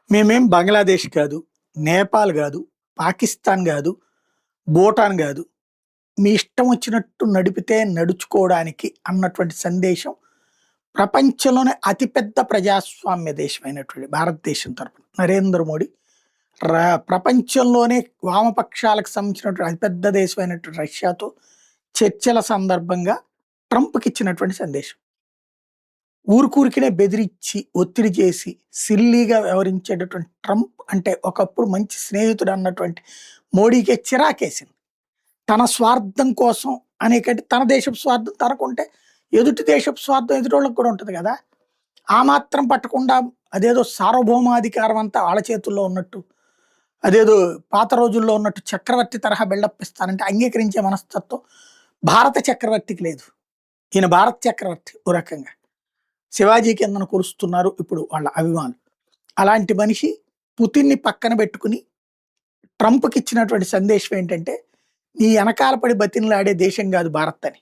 మేమేం బంగ్లాదేశ్ కాదు, నేపాల్ గాదు, పాకిస్తాన్ గాదు, భూటాన్ గాదు. మీ ఇష్టం వచ్చినట్టు నడిపితే నడుచుకోవడానికి అన్నటువంటి సందేశం ప్రపంచంలోనే అతిపెద్ద ప్రజాస్వామ్య దేశమైనటువంటి భారతదేశం తరపున నరేంద్ర మోడీ ప్రపంచంలోనే వామపక్షాలకు సంబంధించినటువంటి అతిపెద్ద దేశమైనటువంటి రష్యాతో చర్చల సందర్భంగా ట్రంప్‌కి ఇచ్చినటువంటి సందేశం. ఊరుకూరికినే బెదిరించి, ఒత్తిడి చేసి, సిల్లీగా వ్యవహరించేటటువంటి ట్రంప్ అంటే ఒకప్పుడు మంచి స్నేహితుడు అన్నటువంటి మోడీకే చిరాకేసింది. తన స్వార్థం కోసం అనేకంటే తన దేశపు స్వార్థం తనకుంటే, ఎదుటి దేశపు స్వార్థం ఎదుటోళ్ళకి కూడా ఉంటది గదా! ఆ మాత్రం పట్టకుండా అదేదో సార్వభౌమాధికారం అంతా ఆళ్ళ చేతుల్లో ఉన్నట్టు, అదేదో పాత రోజుల్లో ఉన్నట్టు చక్రవర్తి తరహా బిల్డప్ ఇస్తానంటే అంగీకరించే మనస్తత్వం భారత చక్రవర్తికి లేదు. ఈయన భారత చక్రవర్తి ఓ రకంగా. శివాజీ కిందన కొలుస్తున్నారు ఇప్పుడు వాళ్ళ అభిమానులు. అలాంటి మనిషి పుతిన్‌ని పక్కన బెట్టుకొని ట్రంప్‌కి ఇచ్చినటువంటి సందేశం ఏంటంటే, నీ ఎనకాల పడి బతిమిలాడే దేశం గాదు భారత్ అని.